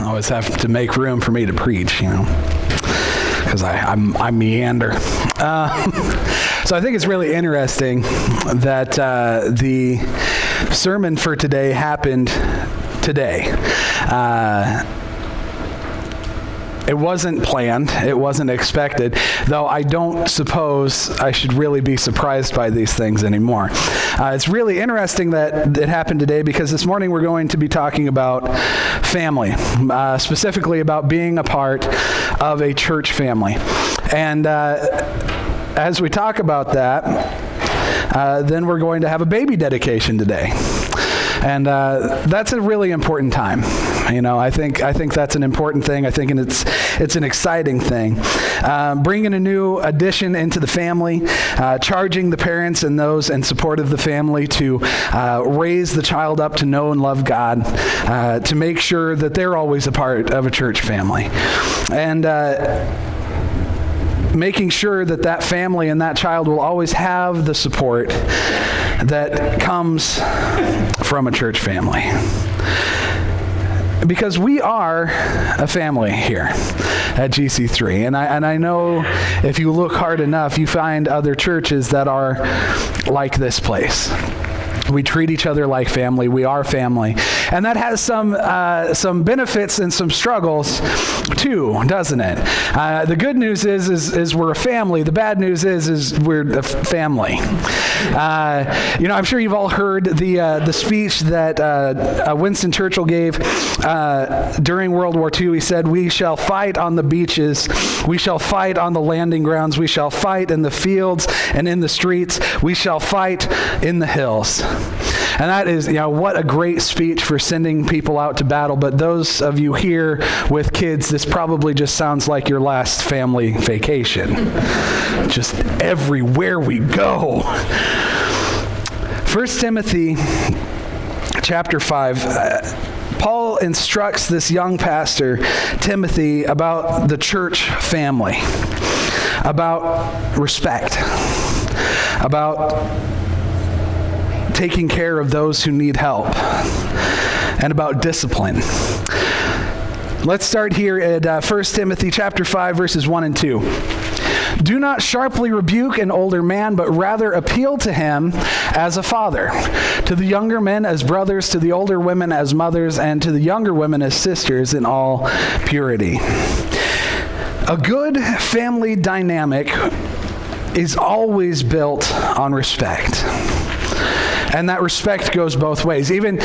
always have to make room for me to preach, because I meander. So I think it's really interesting that the sermon for today happened today. It wasn't planned. It wasn't expected, though I don't suppose I should really be surprised by these things anymore. It's really interesting that it happened today because this morning we're going to be talking about family, specifically about being a part of a church family. And as we talk about that, then we're going to have a baby dedication today. And that's a really important time. I think that's an important thing. I think it's an exciting thing. Bringing a new addition into the family, charging the parents and those in support of the family to raise the child up to know and love God, to make sure that they're always a part of a church family. And making sure that that family and that child will always have the support that comes from a church family. Because we are a family here at GC3. And I know if you look hard enough, you find other churches that are like this place. We treat each other like family. We are family. And that has some benefits and some struggles too, doesn't it? The good news is we're a family. The bad news is we're a family. I'm sure you've all heard the speech that Winston Churchill gave during World War II. He said, "We shall fight on the beaches. We shall fight on the landing grounds. We shall fight in the fields and in the streets. We shall fight in the hills." And that is, what a great speech for sending people out to battle. But those of you here with kids, this probably just sounds like your last family vacation. Just everywhere we go. 1 Timothy chapter 5, Paul instructs this young pastor, Timothy, about the church family, about respect, about taking care of those who need help, and about discipline. Let's start here at 1 Timothy chapter 5, verses 1 and 2. "Do not sharply rebuke an older man, but rather appeal to him as a father, to the younger men as brothers, to the older women as mothers, and to the younger women as sisters in all purity." A good family dynamic is always built on respect. And that respect goes both ways. Even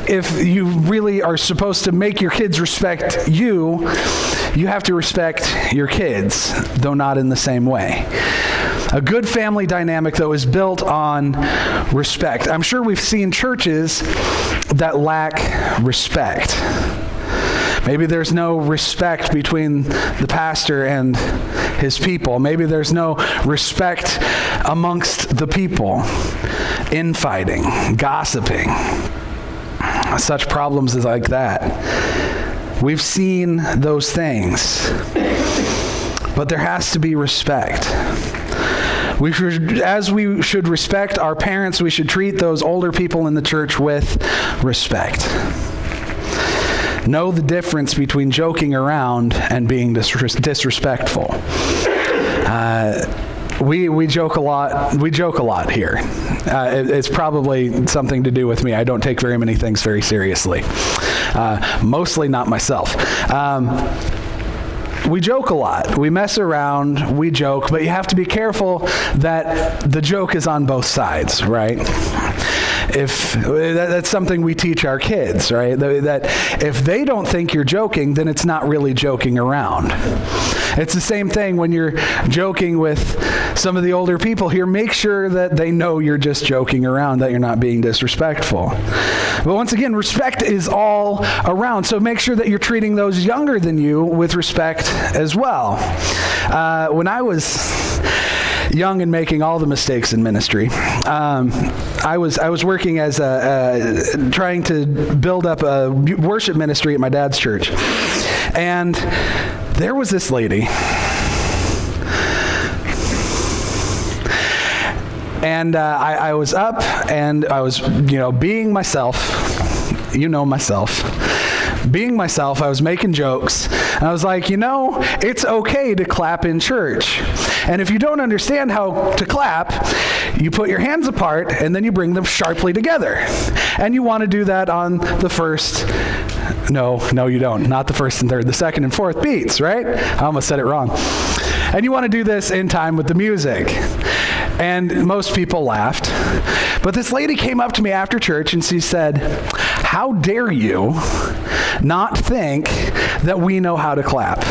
if you really are supposed to make your kids respect you, you have to respect your kids, though not in the same way. A good family dynamic, though, is built on respect. I'm sure we've seen churches that lack respect. Maybe there's no respect between the pastor and his people. Maybe there's no respect amongst the people. Infighting, gossiping, such problems as like that. We've seen those things. But there has to be respect. As we should respect our parents, we should treat those older people in the church with respect. Know the difference between joking around and being disrespectful. We joke a lot. We joke a lot here. It's probably something to do with me. I don't take very many things very seriously. Mostly not myself. We joke a lot. We mess around. We joke, but you have to be careful that the joke is on both sides, right? That's something we teach our kids, right? That if they don't think you're joking, then it's not really joking around. It's the same thing when you're joking with some of the older people here. Make sure that they know you're just joking around, that you're not being disrespectful. But once again, respect is all around. So make sure that you're treating those younger than you with respect as well. When I was young and making all the mistakes in ministry, I was working as trying to build up a worship ministry at my dad's church. And there was this lady, and I was up and I was, being myself, myself, being myself. I was making jokes. And I was like, it's okay to clap in church. And if you don't understand how to clap, you put your hands apart and then you bring them sharply together. And you want to do that on the first, no, you don't. Not the first and third, the second and fourth beats, right? I almost said it wrong. And you want to do this in time with the music. And most people laughed. But this lady came up to me after church and she said, "How dare you not think that we know how to clap?"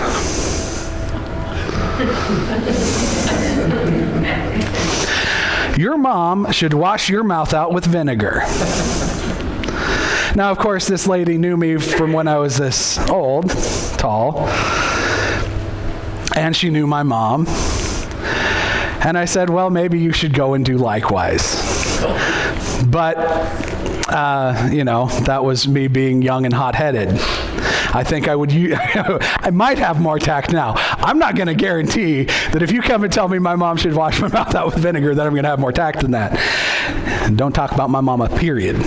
"Your mom should wash your mouth out with vinegar." Now, of course, this lady knew me from when I was this old, tall, and she knew my mom. And I said, "Well, maybe you should go and do likewise." But, that was me being young and hot-headed. I think I might have more tact now. I'm not going to guarantee that if you come and tell me my mom should wash my mouth out with vinegar, that I'm going to have more tact than that. Don't talk about my mama, period.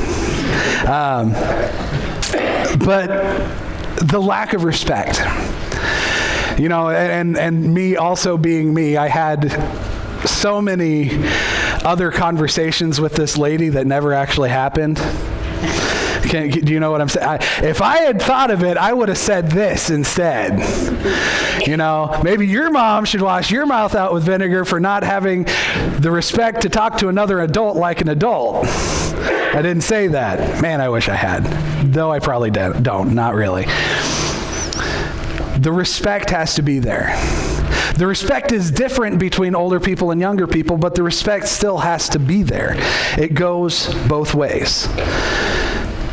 But the lack of respect, and me also being me, I had so many other conversations with this lady that never actually happened. Do you know what I'm saying? If I had thought of it, I would have said this instead. Maybe your mom should wash your mouth out with vinegar for not having the respect to talk to another adult like an adult. I didn't say that. Man, I wish I had. Though I probably don't. Not really. The respect has to be there. The respect is different between older people and younger people, but the respect still has to be there. It goes both ways.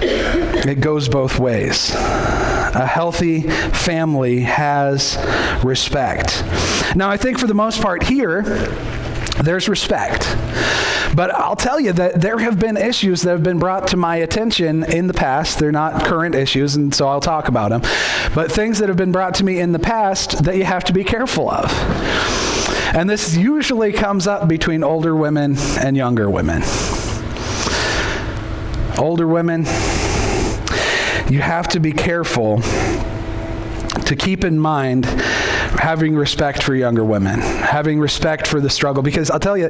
It goes both ways. A healthy family has respect. Now, I think for the most part here, there's respect. But I'll tell you that there have been issues that have been brought to my attention in the past. They're not current issues, and so I'll talk about them. But things that have been brought to me in the past that you have to be careful of. And this usually comes up between older women and younger women. Older women, you have to be careful to keep in mind having respect for younger women, having respect for the struggle. Because I'll tell you,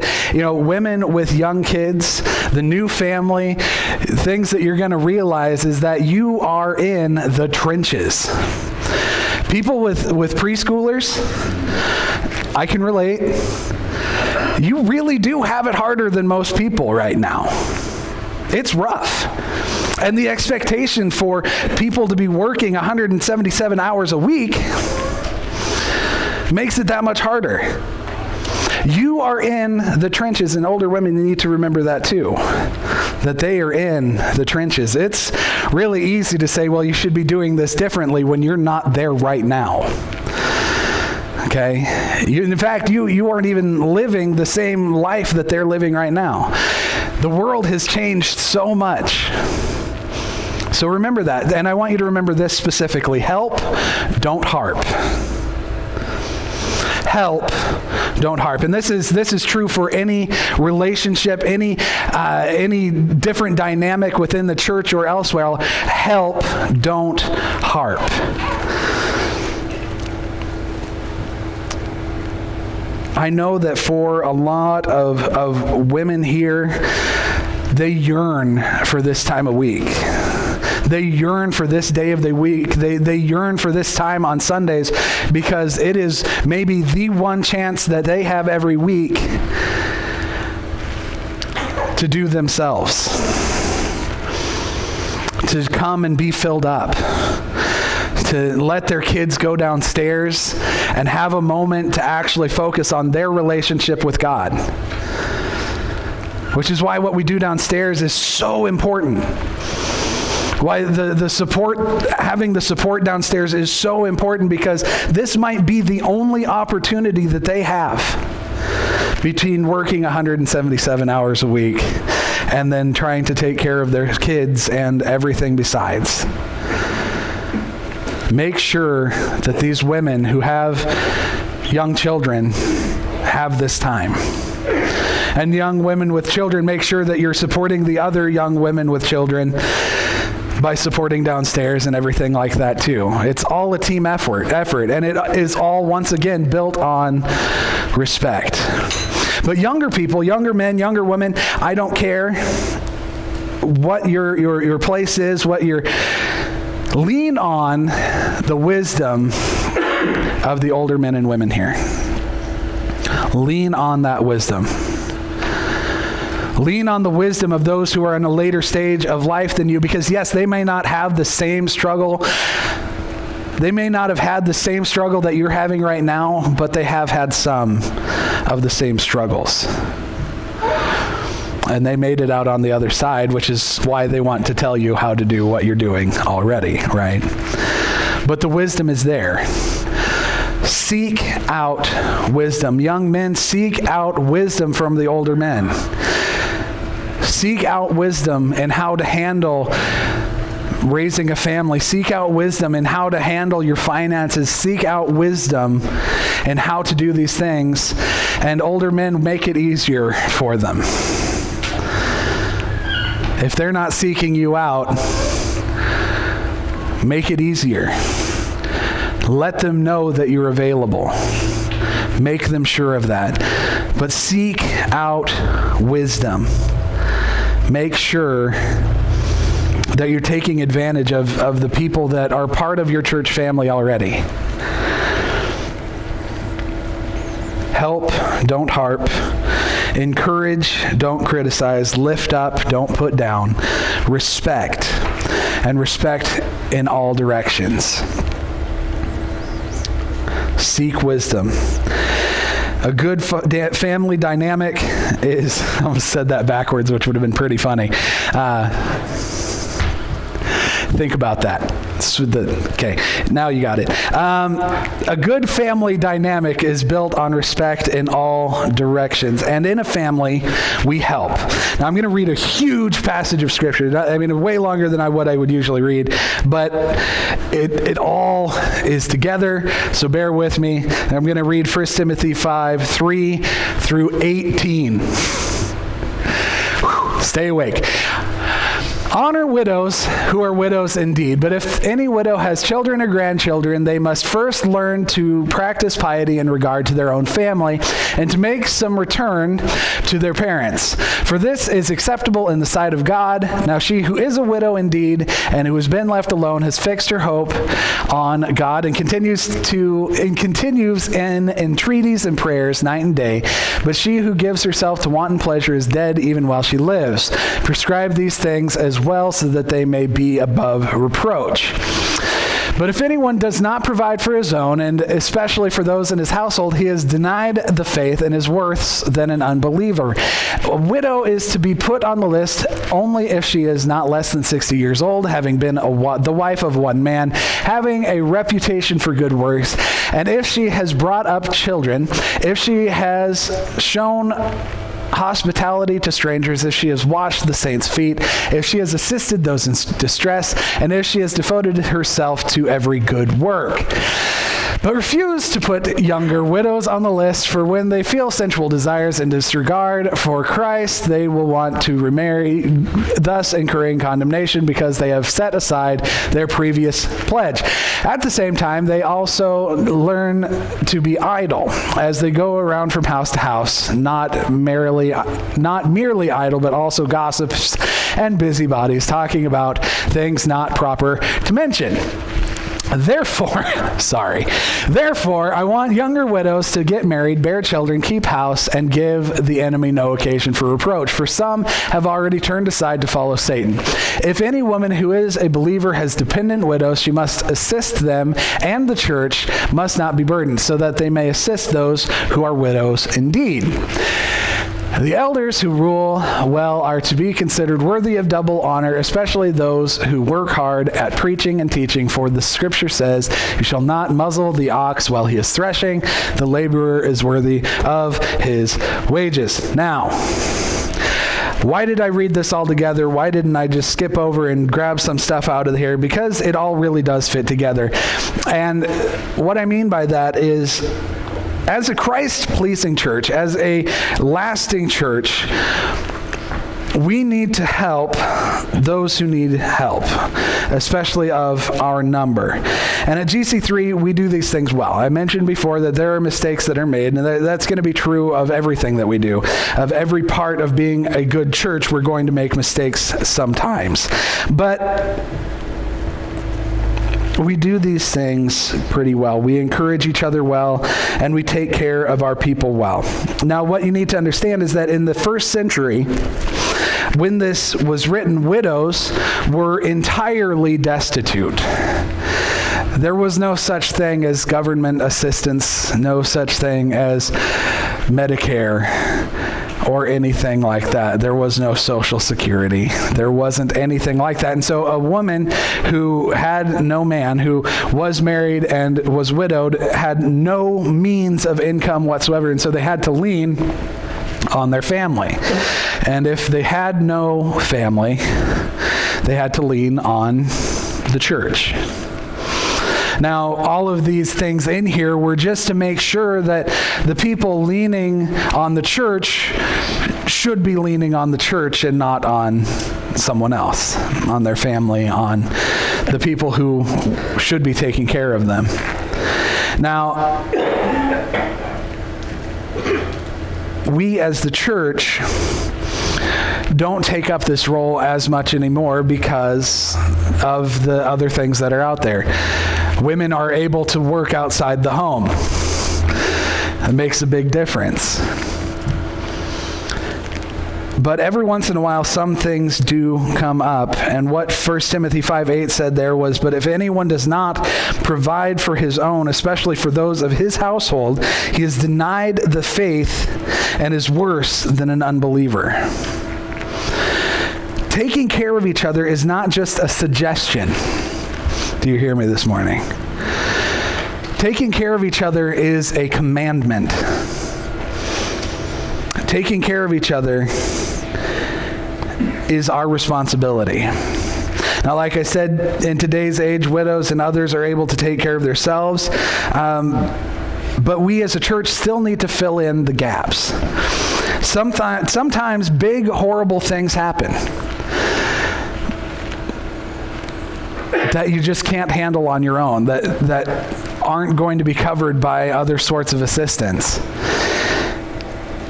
women with young kids, the new family, things that you're going to realize is that you are in the trenches. People with preschoolers, I can relate. You really do have it harder than most people right now. It's rough. And the expectation for people to be working 177 hours a week makes it that much harder. You are in the trenches, and older women need to remember that too, that they are in the trenches. It's really easy to say, well, you should be doing this differently when you're not there right now. Okay? In fact, you aren't even living the same life that they're living right now. The world has changed so much. So remember that. And I want you to remember this specifically. Help, don't harp. Help, don't harp. And this is true for any relationship, any different dynamic within the church or elsewhere. Help, don't harp. I know that for a lot of women here, they yearn for this time of week. They yearn for this day of the week. They yearn for this time on Sundays because it is maybe the one chance that they have every week to do themselves, to come and be filled up, to let their kids go downstairs and have a moment to actually focus on their relationship with God. Which is why what we do downstairs is so important. Why the support, having the support downstairs is so important, because this might be the only opportunity that they have between working 177 hours a week and then trying to take care of their kids and everything besides. Make sure that these women who have young children have this time. And young women with children, make sure that you're supporting the other young women with children by supporting downstairs and everything like that too. It's all a team effort, and it is all, once again, built on respect. But younger people, younger men, younger women, I don't care what your place is, lean on the wisdom of the older men and women here. Lean on that wisdom. Lean on the wisdom of those who are in a later stage of life than you, because yes, they may not have the same struggle. They may not have had the same struggle that you're having right now, but they have had some of the same struggles. And they made it out on the other side, which is why they want to tell you how to do what you're doing already, right? But the wisdom is there. Seek out wisdom. Young men, seek out wisdom from the older men. Seek out wisdom in how to handle raising a family. Seek out wisdom in how to handle your finances. Seek out wisdom in how to do these things. And older men, make it easier for them. If they're not seeking you out, make it easier. Let them know that you're available. Make them sure of that. But seek out wisdom. Make sure that you're taking advantage of the people that are part of your church family already. Help, don't harp. Encourage, don't criticize. Lift up, don't put down. Respect, and respect in all directions. Seek wisdom. A good family dynamic is, I almost said that backwards, which would have been pretty funny. Think about that. Okay, now you got it. A good family dynamic is built on respect in all directions. And in a family, we help. Now, I'm going to read a huge passage of Scripture. I mean, way longer than what I would usually read. But it all is together, so bear with me. And I'm going to read 1 Timothy 5, 3 through 18. Stay awake. Honor widows who are widows indeed, but if any widow has children or grandchildren, they must first learn to practice piety in regard to their own family and to make some return to their parents. For this is acceptable in the sight of God. Now she who is a widow indeed and who has been left alone has fixed her hope on God and continues in entreaties and prayers night and day. But she who gives herself to wanton pleasure is dead even while she lives. Prescribe these things as well so that they may be above reproach. But if anyone does not provide for his own, and especially for those in his household, he has denied the faith and is worse than an unbeliever. A widow is to be put on the list only if she is not less than 60 years old, having been the wife of one man, having a reputation for good works, and if she has brought up children, if she has shown hospitality to strangers, if she has washed the saints' feet, if she has assisted those in distress, and if she has devoted herself to every good work. But refuse to put younger widows on the list, for when they feel sensual desires and disregard for Christ, they will want to remarry, thus incurring condemnation because they have set aside their previous pledge. At the same time, they also learn to be idle as they go around from house to house, not merely idle, but also gossips and busybodies, talking about things not proper to mention. Therefore, I want younger widows to get married, bear children, keep house, and give the enemy no occasion for reproach. For some have already turned aside to follow Satan. If any woman who is a believer has dependent widows, she must assist them, and the church must not be burdened, so that they may assist those who are widows indeed. The elders who rule well are to be considered worthy of double honor, especially those who work hard at preaching and teaching. For the Scripture says, "You shall not muzzle the ox while he is threshing. The laborer is worthy of his wages." Now, why did I read this all together? Why didn't I just skip over and grab some stuff out of here? Because it all really does fit together. And what I mean by that is, as a Christ-pleasing church, as a lasting church, we need to help those who need help, especially of our number. And at GC3, we do these things well. I mentioned before that there are mistakes that are made, and that's going to be true of everything that we do. Of every part of being a good church, we're going to make mistakes sometimes. But we do these things pretty well. We encourage each other well, and we take care of our people well. Now, what you need to understand is that in the first century, when this was written, widows were entirely destitute. There was no such thing as government assistance, no such thing as Medicare or anything like that. There was no Social Security. There wasn't anything like that. And so a woman who had no man, who was married and was widowed, had no means of income whatsoever. And so they had to lean on their family. And if they had no family, they had to lean on the church. Now, all of these things in here were just to make sure that the people leaning on the church should be leaning on the church and not on someone else, on their family, on the people who should be taking care of them. Now, we as the church don't take up this role as much anymore because of the other things that are out there. Women are able to work outside the home. It makes a big difference. But every once in a while, some things do come up. And what 1 Timothy 5:8 said there was, "But if anyone does not provide for his own, especially for those of his household, he has denied the faith and is worse than an unbeliever." Taking care of each other is not just a suggestion. Do you hear me this morning? Taking care of each other is a commandment. Taking care of each other is our responsibility. Now, like I said, in today's age, widows and others are able to take care of themselves, but we as a church still need to fill in the gaps. Sometimes big, horrible things happen that you just can't handle on your own, that aren't going to be covered by other sorts of assistance.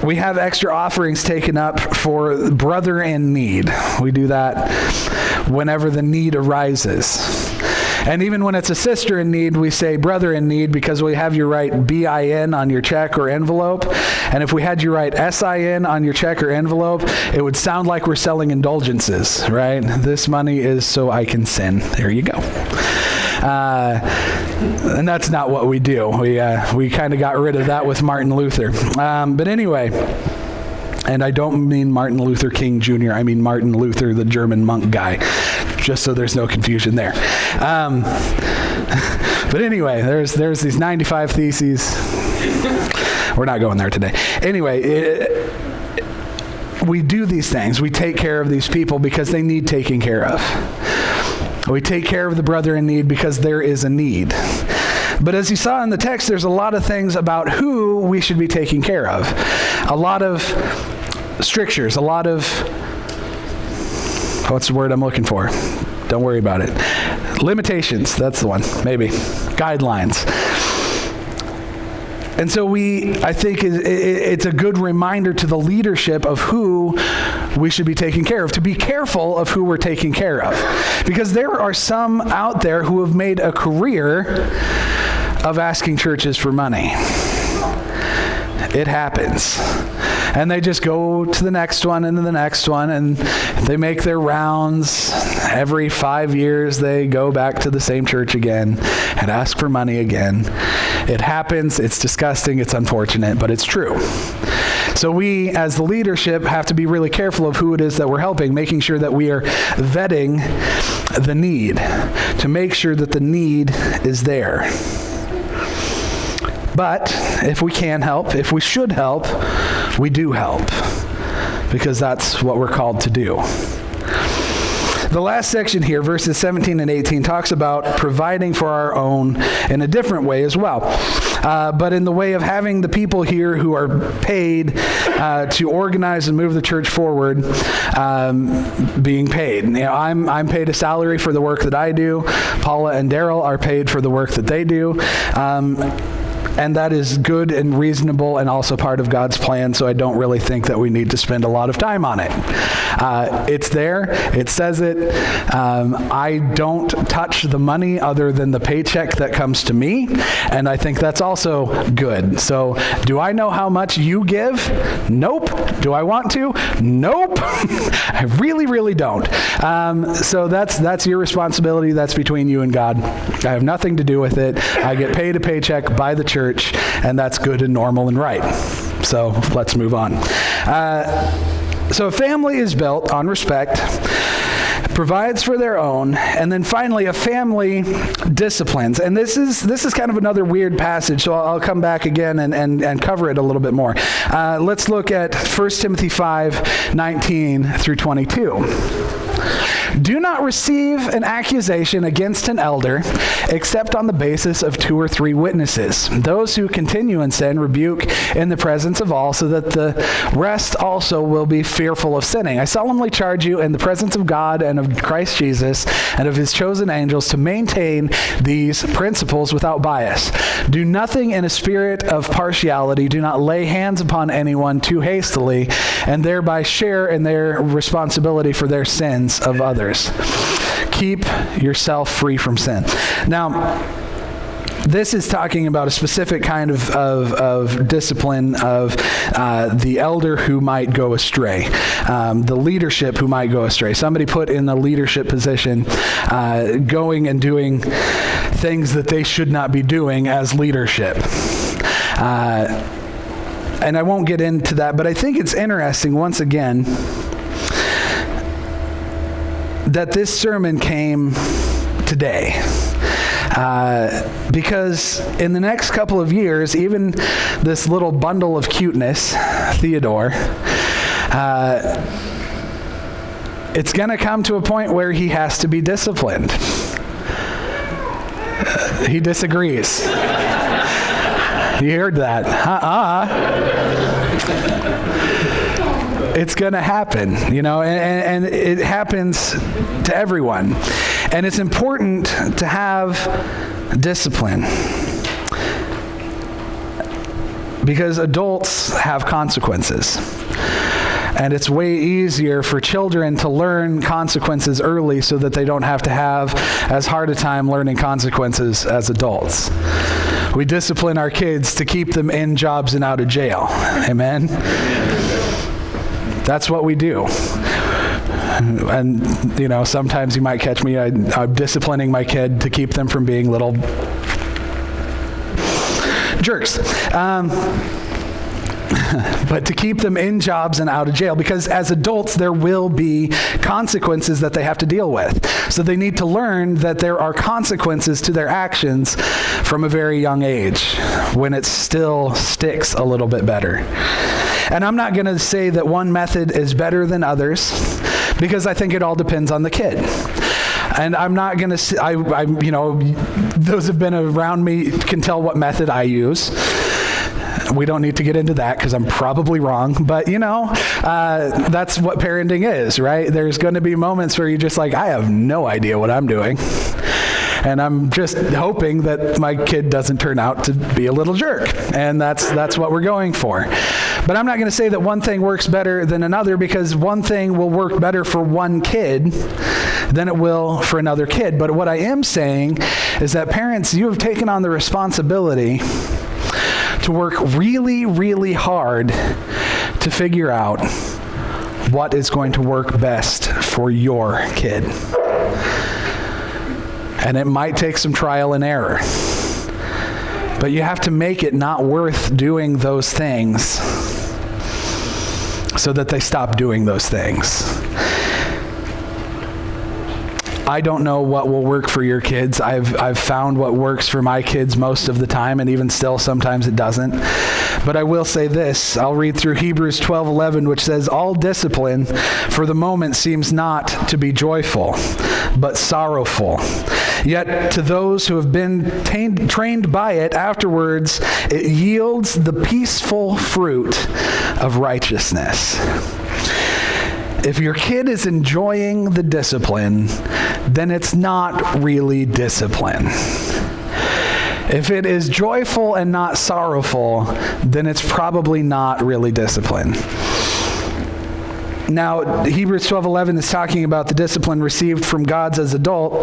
We have extra offerings taken up for brother in need. We do that whenever the need arises. And even when it's a sister in need, we say brother in need because we have you write BIN on your check or envelope. And if we had you write SIN on your check or envelope, it would sound like we're selling indulgences, right? This money is so I can sin. There you go. And that's not what we do. We kind of got rid of that with Martin Luther. But anyway, and I don't mean Martin Luther King Jr., I mean Martin Luther, the German monk guy, just so there's no confusion there. But anyway, there's these 95 theses. We're not going there today. Anyway, we do these things. We take care of these people because they need taking care of. We take care of the brother in need because there is a need. But as you saw in the text, there's a lot of things about who we should be taking care of. A lot of strictures, a lot of, what's the word I'm looking for? Don't worry about it. Limitations, that's the one, maybe. Guidelines. And so I think it's a good reminder to the leadership of who we should be taking care of, to be careful of who we're taking care of. Because there are some out there who have made a career of asking churches for money. It happens. And they just go to the next one and to the next one, and they make their rounds. Every 5 years, they go back to the same church again and ask for money again. It happens. It's disgusting. It's unfortunate, but it's true. So we, as the leadership, have to be really careful of who it is that we're helping, making sure that we are vetting the need, to make sure that the need is there. But if we can help, if we should help, we do help, because that's what we're called to do. The last section here, verses 17 and 18, talks about providing for our own in a different way as well. but in the way of having the people here who are paid to organize and move the church forward, being paid. I'm paid a salary for the work that I do. Paula and Daryl are paid for the work that they do. And that is good and reasonable and also part of God's plan, so I don't really think that we need to spend a lot of time on it. It's there. It says it. I don't touch the money other than the paycheck that comes to me, and I think that's also good. So do I know how much you give? Nope. Do I want to? Nope. I really, really don't. So that's your responsibility. That's between you and God. I have nothing to do with it. I get paid a paycheck by the church, and that's good and normal and right. So let's move on. So a family is built on respect, provides for their own, and then finally a family disciplines. And this is kind of another weird passage, so I'll come back again and cover it a little bit more. Let's look at 1 Timothy 5:19 through 22. Do not receive an accusation against an elder except on the basis of 2 or 3 witnesses. Those who continue in sin rebuke in the presence of all, so that the rest also will be fearful of sinning. I solemnly charge you in the presence of God and of Christ Jesus and of his chosen angels to maintain these principles without bias. Do nothing in a spirit of partiality. Do not lay hands upon anyone too hastily, and thereby share in their responsibility for their sins of others. Keep yourself free from sin. Now, this is talking about a specific kind of discipline of the elder who might go astray, the leadership who might go astray. Somebody put in the leadership position, going and doing things that they should not be doing as leadership. And I won't get into that, but I think it's interesting, once again, that this sermon came today. Because in the next couple of years, even this little bundle of cuteness, Theodore, it's going to come to a point where he has to be disciplined. He disagrees. You heard that. It's going to happen, and it happens to everyone. And it's important to have discipline, because adults have consequences. And it's way easier for children to learn consequences early so that they don't have to have as hard a time learning consequences as adults. We discipline our kids to keep them in jobs and out of jail. Amen? That's what we do. And, sometimes you might catch me, I'm disciplining my kid to keep them from being little jerks. But to keep them in jobs and out of jail, because as adults there will be consequences that they have to deal with. So they need to learn that there are consequences to their actions from a very young age, when it still sticks a little bit better. And I'm not going to say that one method is better than others, because I think it all depends on the kid. And I'm not going to say, those who've been around me can tell what method I use. We don't need to get into that because I'm probably wrong, but that's what parenting is, right? There's going to be moments where you're just like, I have no idea what I'm doing. And I'm just hoping that my kid doesn't turn out to be a little jerk. And that's what we're going for. But I'm not going to say that one thing works better than another, because one thing will work better for one kid than it will for another kid. But what I am saying is that parents, you have taken on the responsibility to work really, really hard to figure out what is going to work best for your kid. And it might take some trial and error. But you have to make it not worth doing those things so that they stop doing those things. I don't know what will work for your kids. I've found what works for my kids most of the time, and even still sometimes it doesn't. But I will say this. I'll read through Hebrews 12:11, which says, all discipline for the moment seems not to be joyful, but sorrowful. Yet to those who have been trained by it, afterwards it yields the peaceful fruit of righteousness. If your kid is enjoying the discipline, then it's not really discipline. If it is joyful and not sorrowful, then it's probably not really discipline. Now, Hebrews 12:11 is talking about the discipline received from God as adult,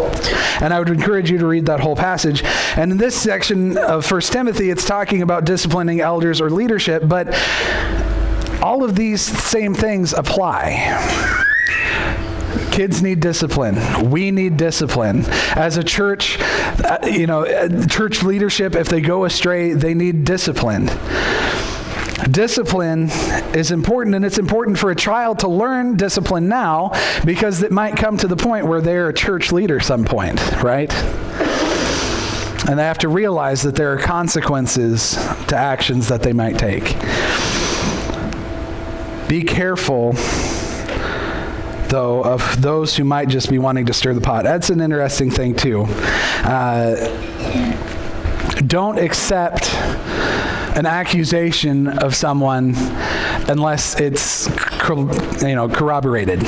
and I would encourage you to read that whole passage. And in this section of 1 Timothy, it's talking about disciplining elders or leadership, but all of these same things apply. Kids need discipline. We need discipline. As a church, church leadership, if they go astray, they need discipline. Discipline is important, and it's important for a child to learn discipline now because it might come to the point where they're a church leader some point, right? And they have to realize that there are consequences to actions that they might take. Be careful, though, of those who might just be wanting to stir the pot. That's an interesting thing, too. Don't accept an accusation of someone unless it's corroborated.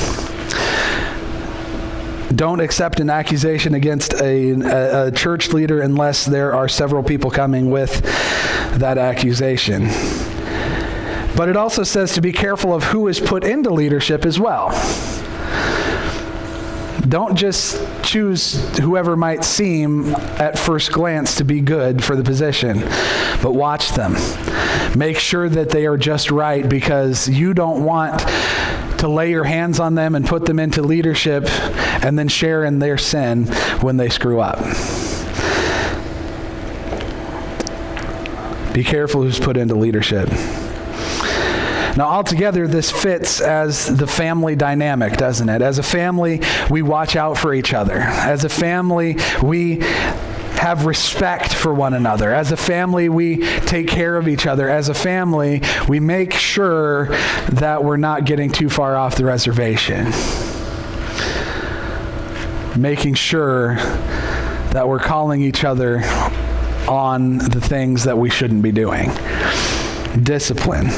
Don't accept an accusation against a church leader unless there are several people coming with that accusation. But it also says to be careful of who is put into leadership as well. Don't just choose whoever might seem at first glance to be good for the position, but watch them. Make sure that they are just right, because you don't want to lay your hands on them and put them into leadership and then share in their sin when they screw up. Be careful who's put into leadership. Now, altogether, this fits as the family dynamic, doesn't it? As a family, we watch out for each other. As a family, we have respect for one another. As a family, we take care of each other. As a family, we make sure that we're not getting too far off the reservation. Making sure that we're calling each other on the things that we shouldn't be doing. Discipline.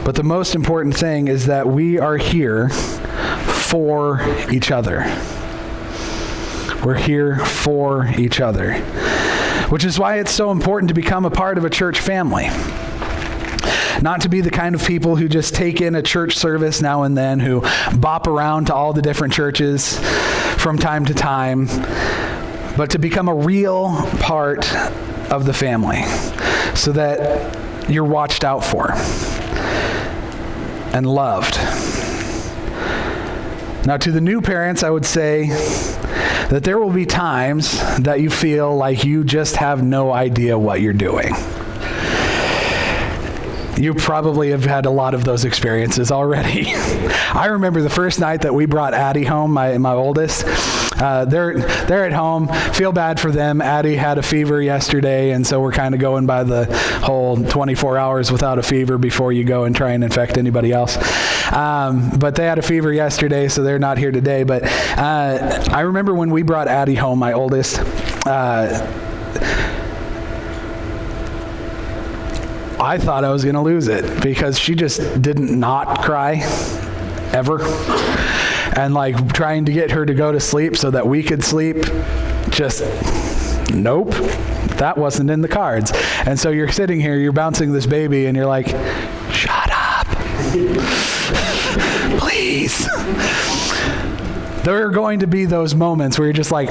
But the most important thing is that we are here for each other. We're here for each other. Which is why it's so important to become a part of a church family. Not to be the kind of people who just take in a church service now and then, who bop around to all the different churches from time to time, but to become a real part of the family so that you're watched out for and loved. Now, to the new parents, I would say that there will be times that you feel like you just have no idea what you're doing. You probably have had a lot of those experiences already. I remember the first night that we brought Addie home, my oldest. They're at home. Feel bad for them. Addie had a fever yesterday, and so we're kind of going by the whole 24 hours without a fever before you go and try and infect anybody else. But they had a fever yesterday, so they're not here today. But I remember when we brought Addie home, my oldest, I thought I was going to lose it because she just didn't not cry ever. And like trying to get her to go to sleep so that we could sleep, just nope, that wasn't in the cards. And so you're sitting here, you're bouncing this baby, and you're like, shut up, please. There are going to be those moments where you're just like,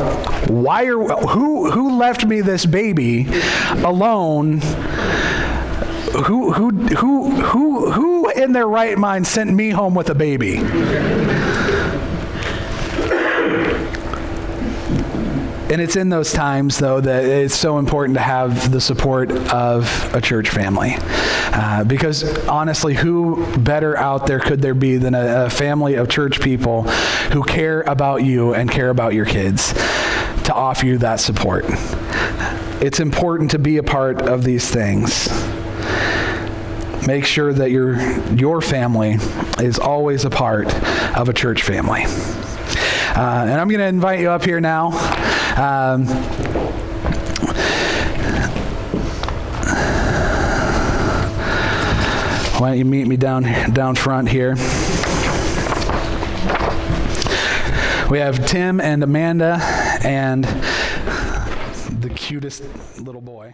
who left me this baby alone? Who in their right mind sent me home with a baby? And it's in those times, though, that it's so important to have the support of a church family. Because honestly, who better out there could there be than a family of church people who care about you and care about your kids to offer you that support? It's important to be a part of these things. Make sure that your family is always a part of a church family. And I'm going to invite you up here now. Why don't you meet me down front here? We have Tim and Amanda and the cutest little boy.